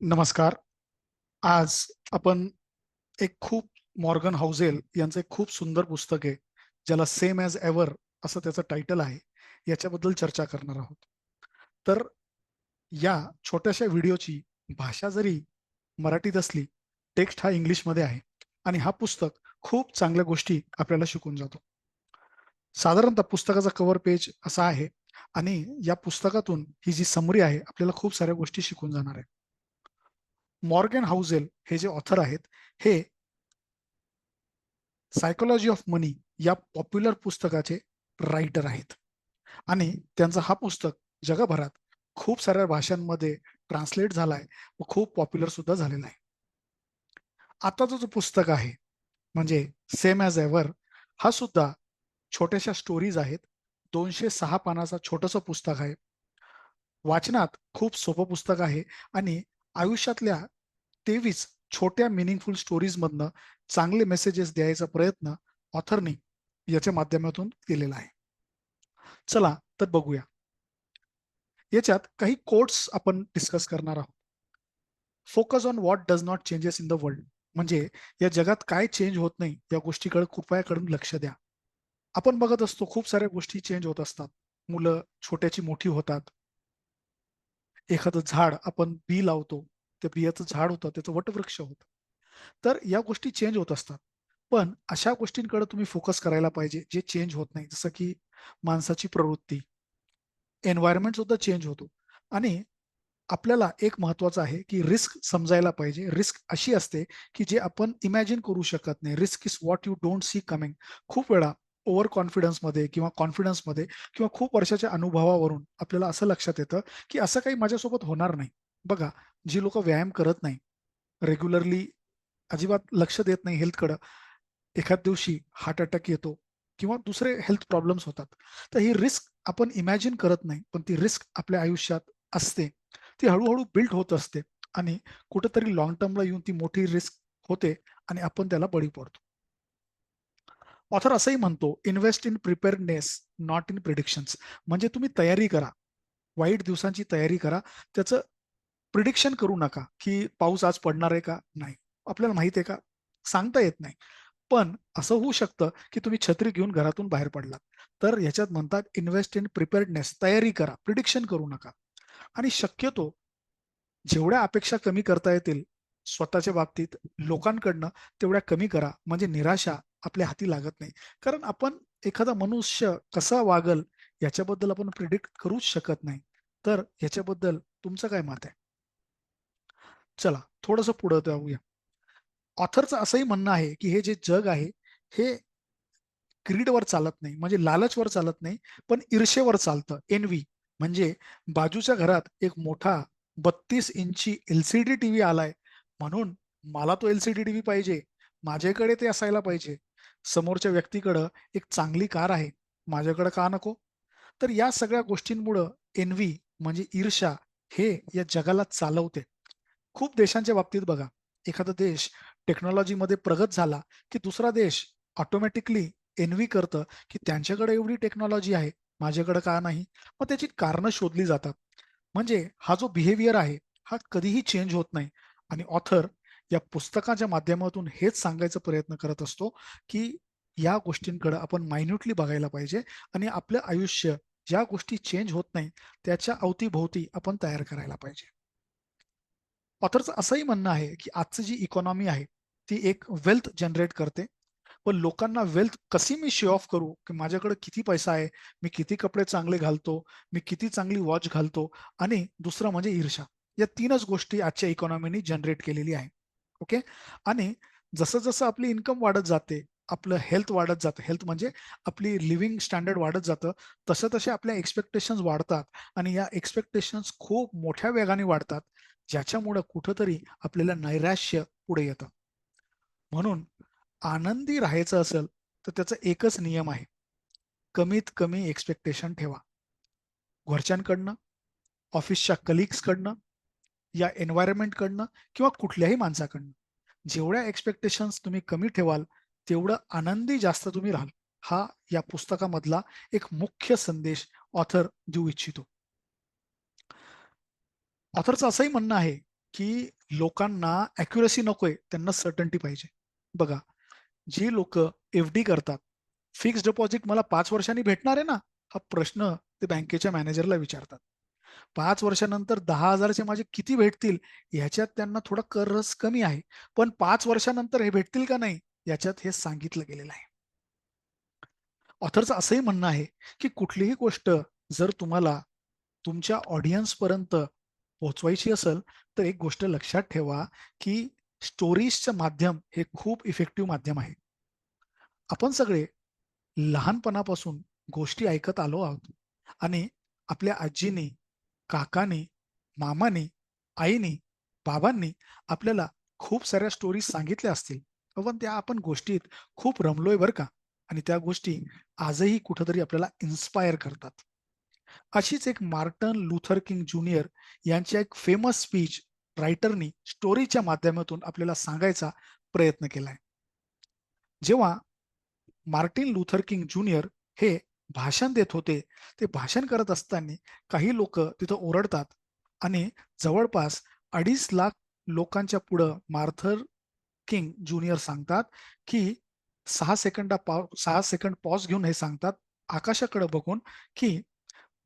नमस्कार. आज आपण एक खूप मॉर्गन हाउसेल यांचं एक खूप सुंदर पुस्तक आहे, ज्याला सेम ॲज एव्हर असं त्याचं टायटल आहे. याच्याबद्दल चर्चा करणार आहोत. तर या छोट्याशा व्हिडिओची भाषा जरी मराठीत असली, टेक्स्ट हा इंग्लिशमध्ये आहे आणि हा पुस्तक खूप चांगल्या गोष्टी आपल्याला शिकून जातो. साधारणतः पुस्तकाचा कव्हर पेज असा आहे आणि या पुस्तकातून ही जी समरी आहे, आपल्याला खूप साऱ्या गोष्टी शिकून जाणार आहे. मॉर्गन हाउसेल हे जे ऑथर आहेत, हे सायकोलॉजी ऑफ मनी या पॉप्युलर पुस्तकाचे रायटर आहेत आणि त्यांचा हा पुस्तक जगभरात खूप साऱ्या भाषांमध्ये ट्रान्सलेट झालाय व खूप पॉप्युलर सुद्धा झालेला आहे. आताचं जो पुस्तक आहे म्हणजे सेम ॲज एव्हर, हा सुद्धा छोट्याशा स्टोरीज आहेत. 206 पानाचा छोटंसं पुस्तक आहे. वाचनात खूप सोपं पुस्तक आहे आणि आयुष्यातल्या 23 छोट्या मिनिंगफुल स्टोरीज मधनं चांगले मेसेजेस द्यायचा प्रयत्न ऑथरनी याच्या माध्यमातून केलेला आहे. चला तर बघूया. याच्यात काही कोट्स आपण डिस्कस करणार आहोत. Focus on what does not changes in the world, म्हणजे या जगात काय चेंज होत नाही या गोष्टीकडे कृपया करून लक्ष द्या. आपण बघत असतो खूप साऱ्या गोष्टी चेंज होत असतात. मुलं छोट्याची मोठी होतात. एखादं झाड आपण बी लावतो, त्या बियाचं झाड होतं, त्याचं वटवृक्ष होतं. तर या गोष्टी चेंज होत असतात. पण अशा गोष्टींकडे तुम्ही फोकस करायला पाहिजे जे चेंज होत नाही. जसं की माणसाची प्रवृत्ती, एन्व्हायरमेंट सुद्धा चेंज होतो. आणि आपल्याला एक महत्वाचं आहे की रिस्क समजायला पाहिजे. रिस्क अशी असते की जे आपण इमॅजिन करू शकत नाही. Risk is what you don't see coming. खूप वेळा ओव्हर कॉन्फिडन्समध्ये किंवा कॉन्फिडन्समध्ये किंवा खूप वर्षाच्या अनुभवावरून आपल्याला असं लक्षात येतं की असं काही माझ्यासोबत होणार नाही. बघा, जी लोक व्यायाम करत नाही, रेग्युलरली अजिबात लक्ष देत नाही हेल्थकडं, एखाद दिवशी हार्ट अटॅक येतो किंवा दुसरे हेल्थ प्रॉब्लेम्स होतात. तर ही रिस्क आपण इमॅजिन करत नाही, पण ती रिस्क आपल्या आयुष्यात असते. ती हळूहळू बिल्ड होत असते आणि कुठेतरी लॉंग टर्मला येऊन ती मोठी रिस्क होते आणि आपण त्याला बळी पडतो. ऑथर असंही म्हणतो, invest in preparedness, not in predictions. म्हणजे तुम्ही तयारी करा, वाईट दिवसांची तयारी करा. त्याचं प्रिडिक्शन करू नका की पाऊस आज पडणार आहे का नाही. आपल्याला माहिती आहे का, सांगता येत नाही. पण असं होऊ शकतं की तुम्ही छत्री घेऊन घरातून बाहेर पडलात. तर ह्याच्यात म्हणतात इन्व्हेस्ट इन प्रिपेअर्डनेस, तयारी करा, प्रिडिक्शन करू नका. आणि शक्यतो जेवढ्या अपेक्षा कमी करता येतील स्वतःच्या बाबतीत लोकांकडनं, तेवढ्या कमी करा. म्हणजे निराशा आपल्या हाती लागत नाही. कारण आपण एखादा मनुष्य कसा वागल याच्याबद्दल आपण प्रिडिक्ट करूच शकत नाही. तर याच्याबद्दल तुमचं काय मत आहे? चला थोडंसं पुढे जाऊया. ऑथरचं असंही म्हणणं आहे की हे जे जग आहे, हे ग्रीडवर चालत नाही, म्हणजे लालचवर चालत नाही, पण ईर्षेवर चालतं. एनव्ही, म्हणजे बाजूच्या घरात एक मोठा 32 इंची एलसीडी टीव्ही आलाय, म्हणून मला तो एलसीडी टीव्ही पाहिजे, माझ्याकडे ते असायला पाहिजे. समोरच्या व्यक्तीकडं एक चांगली कार आहे, माझ्याकडे का नको? तर या सगळ्या गोष्टींमुळं एनव्ही म्हणजे ईर्ष्या हे या जगाला चालवते. खूप देशांच्या बाबतीत बघा, एखादा देश टेक्नॉलॉजीमध्ये प्रगत झाला की दुसरा देश ऑटोमॅटिकली एन्व्ही करतं की त्यांच्याकडे एवढी टेक्नॉलॉजी आहे, माझ्याकडे का नाही? मग त्याची कारणं शोधली जातात. म्हणजे हा जो बिहेवियर आहे, हा कधीही चेंज होत नाही. आणि ऑथर या पुस्तकाच्या माध्यमातून हेच सांगायचा प्रयत्न करत असतो की या गोष्टींकडे आपण मायन्युटली बघायला पाहिजे आणि आपलं आयुष्य ज्या गोष्टी चेंज होत नाही त्याच्या अवतीभोवती आपण तयार करायला पाहिजे. ऑथरचं असंही म्हणणं आहे की आजची जी इकॉनॉमी आहे ती एक वेल्थ जनरेट करते. पण लोकांना वेल्थ कशी मी शो ऑफ करू की माझ्याकडे किती पैसा आहे, मी किती कपडे चांगले घालतो, मी किती चांगली वॉच घालतो, आणि दुसरं म्हणजे ईर्ष्या. या तीनच गोष्टी आजच्या इकॉनॉमीने जनरेट केलेली आहे. ओके. आणि जसं जसं आपली इन्कम वाढत जाते, आपलं हेल्थ वाढत जातं, हेल्थ म्हणजे आपली लिव्हिंग स्टँडर्ड वाढत जातं, तसं तसे आपल्या एक्सपेक्टेशन्स वाढतात आणि या एक्सपेक्टेशन्स खूप मोठ्या वेगाने वाढतात, ज्याच्यामुळं कुठंतरी आपल्याला नैराश्य पुढे येतं. म्हणून आनंदी राहायचं असेल तर त्याचा एकच नियम आहे, कमीत कमी एक्सपेक्टेशन ठेवा. घरच्यांकडनं, ऑफिसच्या कलिग्सकडनं, या एन्व्हायरमेंटकडनं किंवा कुठल्याही माणसाकडनं. जेवढ्या एक्सपेक्टेशन्स तुम्ही कमी ठेवाल, तेवढं आनंदी जास्त तुम्ही राहाल. हा या पुस्तकामधला एक मुख्य संदेश ऑथर देऊ इच्छितो. ऑथरचं असंही म्हणणं आहे की लोकांना अॅक्युरसी नकोय, त्यांना सर्टन्टी पाहिजे. बघा, जी लोकं एफ-डी करतात, फिक्स्ड डिपॉझिट मला 5 वर्षांनी भेटणार आहे ना? हा प्रश्न ते बँकेच्या मॅनेजरला विचारतात. 5 वर्षानंतर 10,000 चे माझे किती भेटतील ह्याच्यात त्यांना थोडा रस कमी आहे. पण 5 वर्षानंतर हे भेटतील का नाही याच्यात हे सांगितलं गेलेलं आहे. ऑथरचं असंही म्हणणं आहे, की कुठलीही गोष्ट जर तुम्हाला तुमच्या ऑडियन्सपर्यंत पोहोचवायची असेल, तर एक गोष्ट लक्षात ठेवा, की स्टोरीजचं माध्यम हे खूप इफेक्टिव्ह माध्यम आहे. आपण सगळे लहानपणापासून गोष्टी ऐकत आलो आहोत आणि आपल्या आजीनी, काकांनी, मामांनी, आईनी, बाबांनी आपल्याला खूप साऱ्या स्टोरीज सांगितल्या असतील. पण त्या आपण गोष्टीत खूप रमलोय बरं का आणि त्या गोष्टी आजही कुठेतरी आपल्याला इन्स्पायर करतात. अशीच एक मार्टिन लुथर किंग ज्युनियर यांची एक फेमस स्पीच रायटरनी स्टोरीच्या माध्यमातून आपल्याला सांगायचा प्रयत्न केलाय. जेव्हा मार्टिन लुथर किंग ज्युनियर हे भाषण देत होते. ते भाषण करत असताना काही लोकं तिथं ओरडतात आणि जवळपास 2.5 लाख लोकांच्या पुढं मार्थर किंग ज्युनियर सांगतात, की 6 सेकंड पॉज घेऊन हे सांगतात, आकाशाकडे बघून, की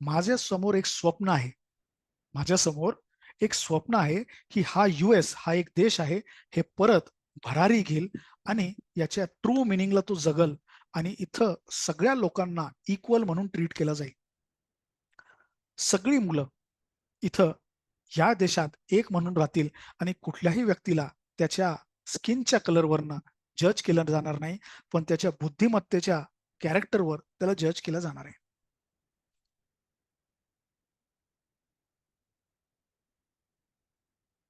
माझ्यासमोर एक स्वप्न आहे. माझ्यासमोर एक स्वप्न आहे, की हा यूएस हा एक देश आहे, हे परत भरारी घेईल आणि याच्या ट्रू मीनिंगला तो जगल आणि इथं सगळ्या लोकांना इक्वल म्हणून ट्रीट केलं जाईल. सगळी मुलं इथं या देशात एक म्हणून राहतील आणि कुठल्याही व्यक्तीला त्याच्या स्किनच्या कलरवरनं जज केलं जाणार नाही, पण त्याच्या बुद्धिमत्तेच्या कॅरेक्टरवर त्याला जज केलं जाणार आहे.